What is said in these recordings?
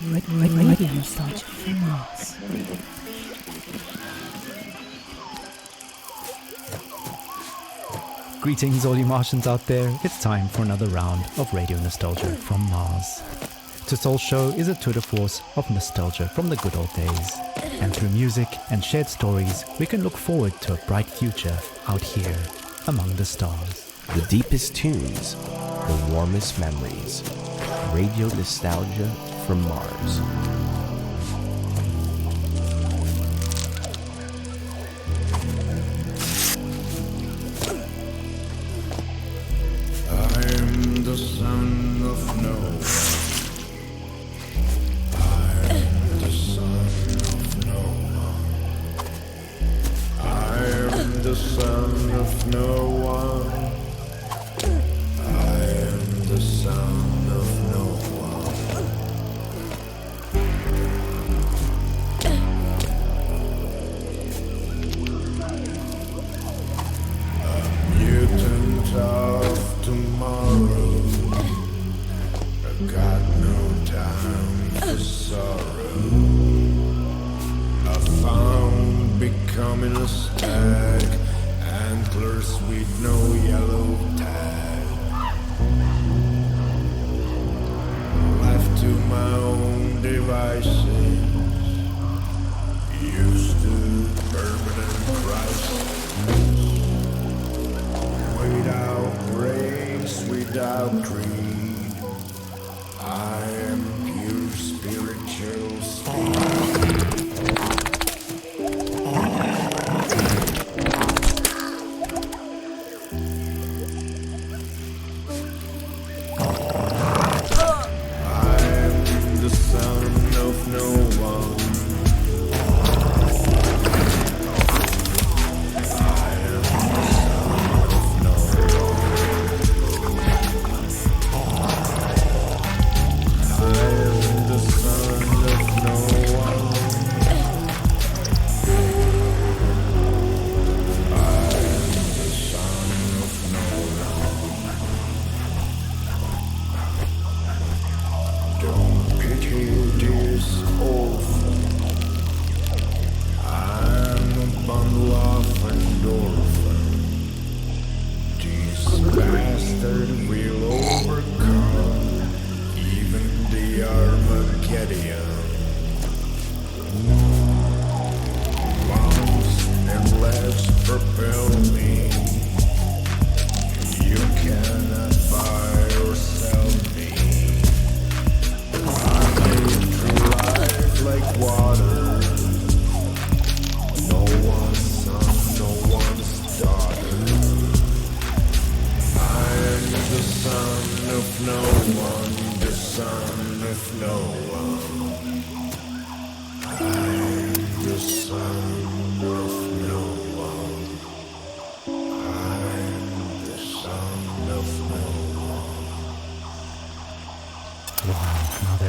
Radio nostalgia from Mars. Greetings all you Martians out there, it's time for another round of Radio Nostalgia from Mars. Today's show is a tour de force of nostalgia from the good old days. And through music and shared stories, we can look forward to a bright future out here among the stars. The deepest tunes, the warmest memories. Radio Nostalgia from Mars. I'm the son of Noah. I'm the son of Noah. I'm the son of Noah. I am the son of Noah. A mutant of tomorrow. I got no time for sorrow. I found becoming a stag, antlers with no yellow tag. Left to my own devices, used to permanent crisis. Without race, without creed, I am pure spiritual speed.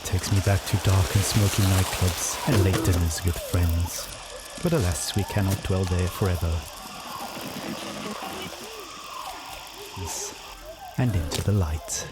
Takes me back to dark and smoky nightclubs and late dinners with friends. But alas, we cannot dwell there forever. Yes. And into the light.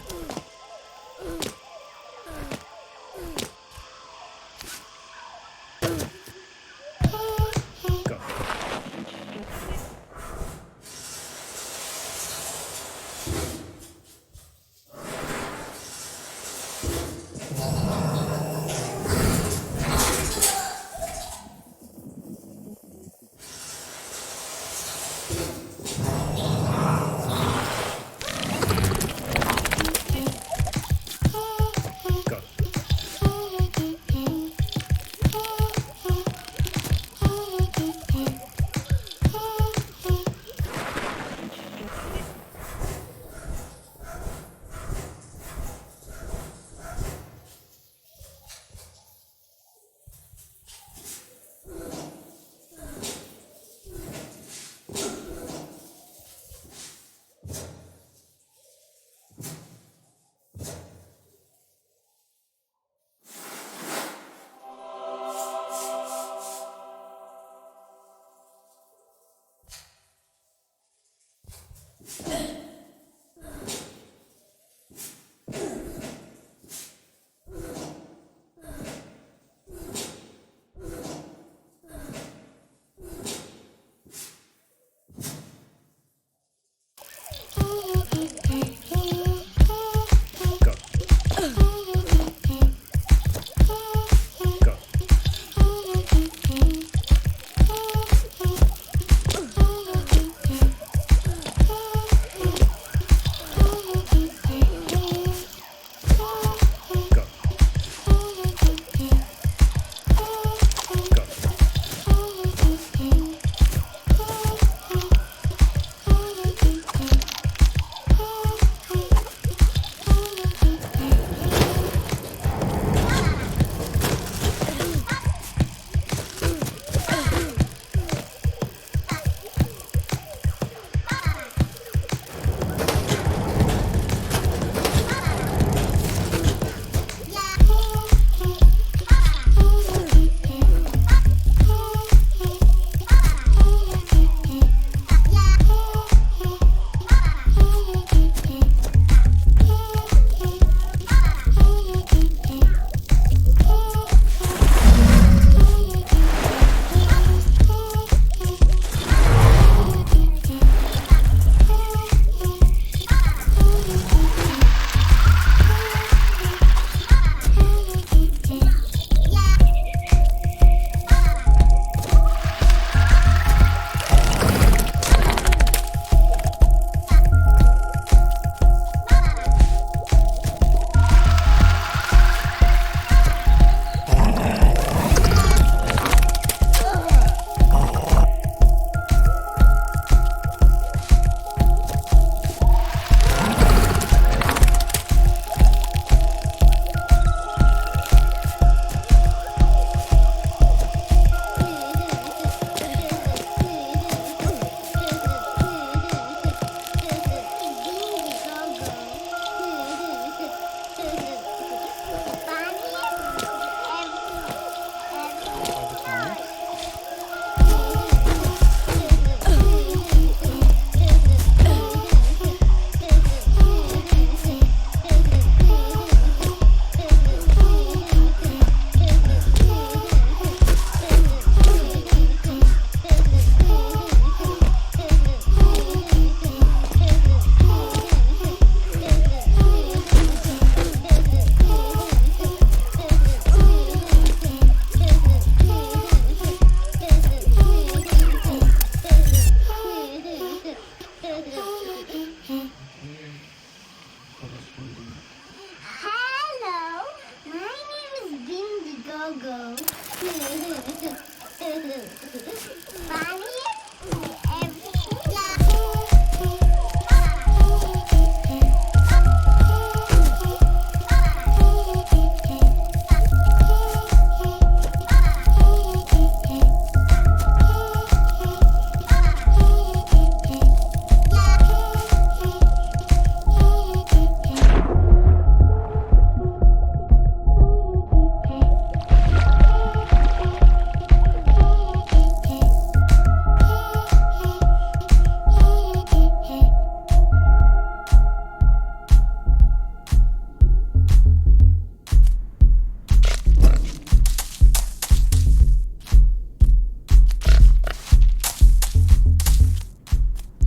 Hello, my name is Demagog. Funny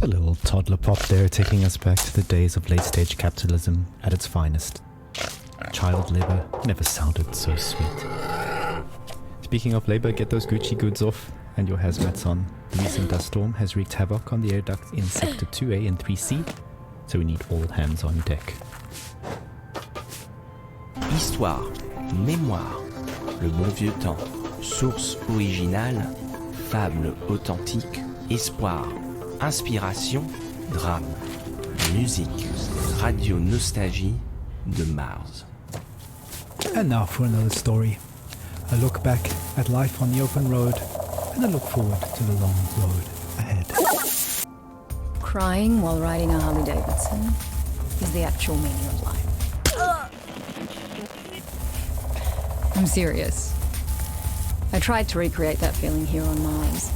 A little toddler pop there, taking us back to the days of late-stage capitalism at its finest. Child labor never sounded so sweet. Speaking of labor, get those Gucci goods off and your hazmats on. The recent dust storm has wreaked havoc on the air ducts in Sector 2A and 3C, so we need all hands on deck. Histoire, mémoire, le bon vieux temps, source originale, fable authentique, espoir, inspiration, drame, musique, radio nostalgie de Mars. And now for another story. A look back at life on the open road, and a look forward to the long road ahead. Crying while riding a Harley Davidson is the actual meaning of life. I'm serious. I tried to recreate that feeling here on Mars.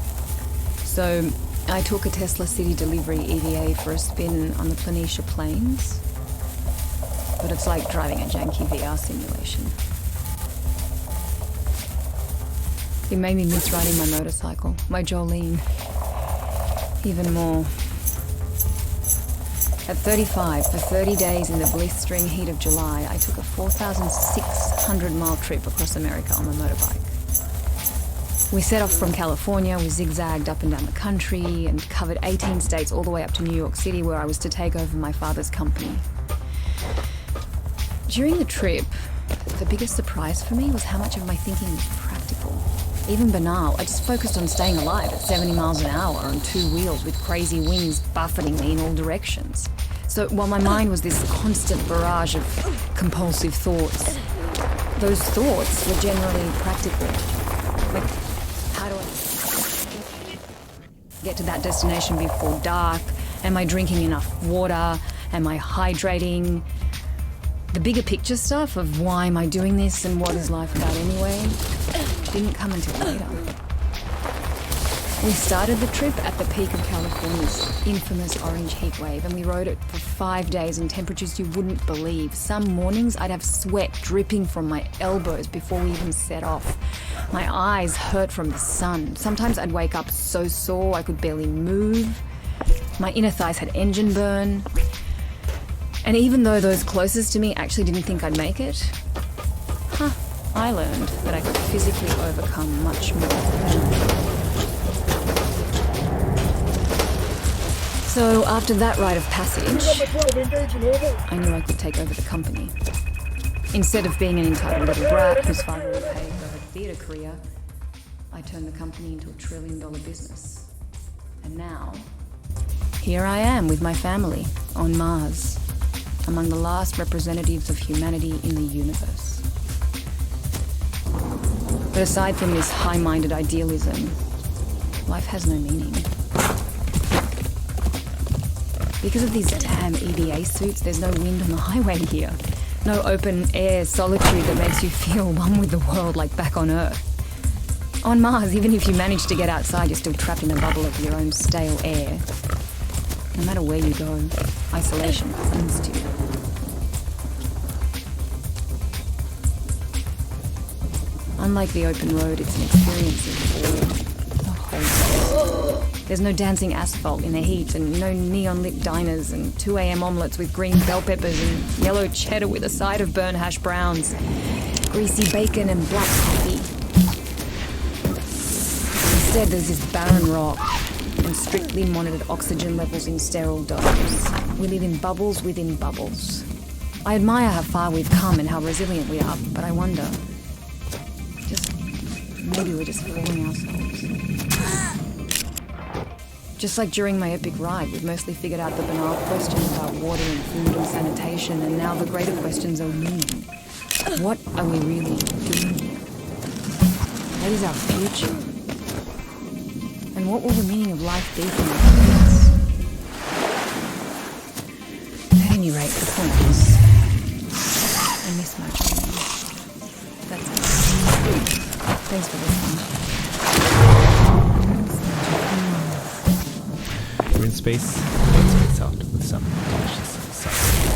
So I took a Tesla City Delivery EVA for a spin on the Planitia Plains. But it's like driving a janky VR simulation. It made me miss riding my motorcycle, my Jolene, even more. At 35, for 30 days in the blistering heat of July, I took a 4,600-mile trip across America on my motorbike. We set off from California, we zigzagged up and down the country and covered 18 states all the way up to New York City, where I was to take over my father's company. During the trip, the biggest surprise for me was how much of my thinking was practical. Even banal, I just focused on staying alive at 70 miles an hour on two wheels with crazy wings buffeting me in all directions. So while my mind was this constant barrage of compulsive thoughts, those thoughts were generally practical. Like, how do I get to that destination before dark? Am I drinking enough water? Am I hydrating? The bigger picture stuff of why am I doing this and what is life about anyway didn't come until later. We started the trip at the peak of California's infamous orange heat wave, and we rode it for 5 days in temperatures you wouldn't believe. Some mornings I'd have sweat dripping from my elbows before we even set off. My eyes hurt from the sun. Sometimes I'd wake up so sore I could barely move. My inner thighs had engine burn. And even though those closest to me actually didn't think I'd make it, I learned that I could physically overcome much more. So after that rite of passage, I knew I could take over the company. Instead of being an entitled little brat whose father would pay for her theatre career, I turned the company into a $1 trillion business. And now, here I am with my family on Mars, among the last representatives of humanity in the universe. But aside from this high-minded idealism, life has no meaning. Because of these damn EVA suits, there's no wind on the highway here. No open air solitude that makes you feel one with the world like back on Earth. On Mars, even if you manage to get outside, you're still trapped in a bubble of your own stale air. No matter where you go, isolation clings to you. Unlike the open road, it's an experience of the whole day. There's no dancing asphalt in the heat, and no neon-lit diners, and 2 a.m. omelettes with green bell peppers and yellow cheddar with a side of burnt hash browns, greasy bacon and black coffee. Instead, there's this barren rock and strictly monitored oxygen levels in sterile domes. We live in bubbles within bubbles. I admire how far we've come and how resilient we are, but I wonder, maybe we're just fooling ourselves. Just like during my epic ride, we've mostly figured out the banal questions about water and food and sanitation, and now the greater questions are looming. What are we really doing here? What is our future? And what will the meaning of life be for us? At any rate, the point is, I miss my training. That's it. Thanks for listening. We're in space, let's space out with some delicious sound.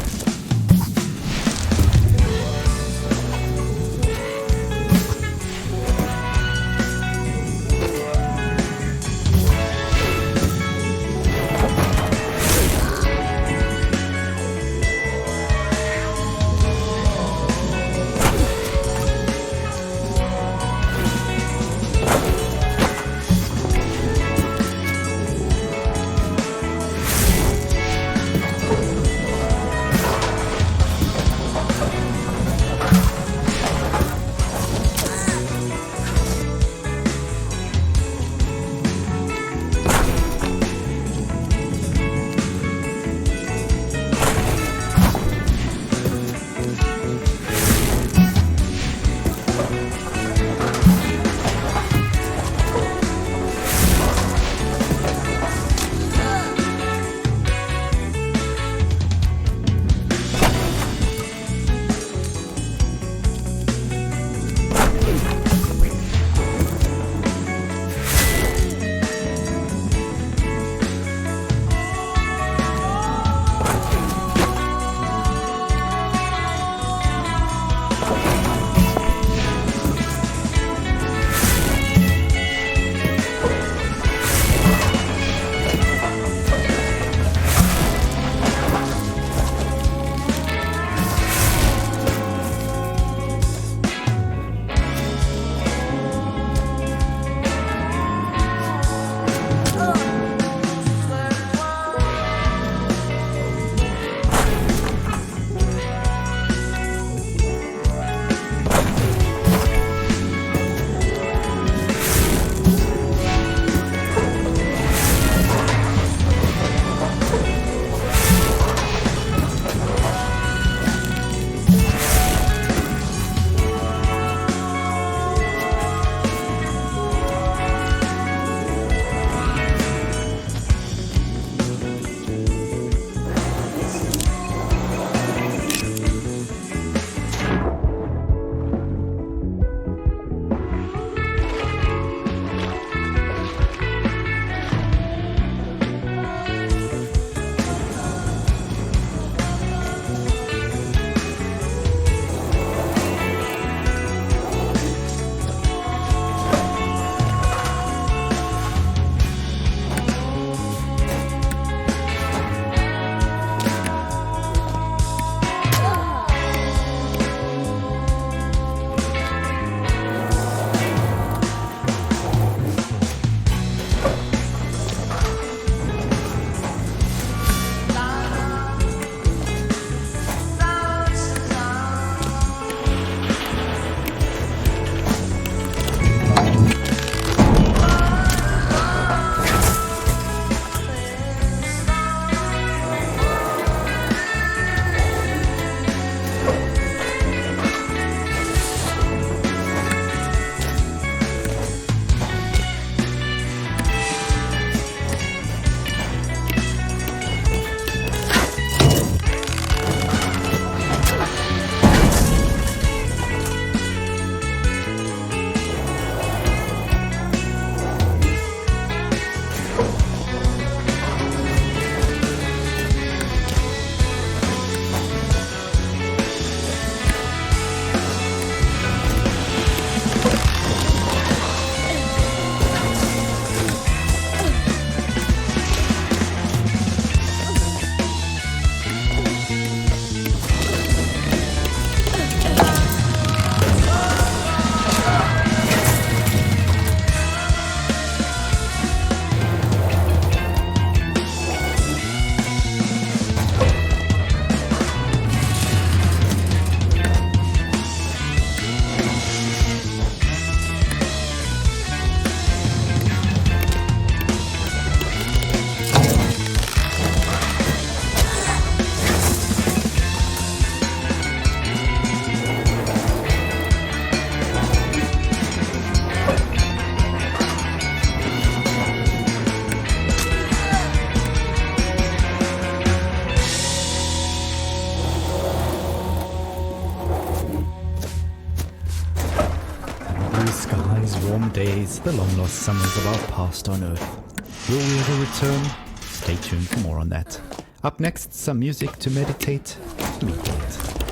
blue skies, warm days, the long-lost summers of our past on Earth. Will we ever return? Stay tuned for more on that. Up next, some music to meditate. Meet it.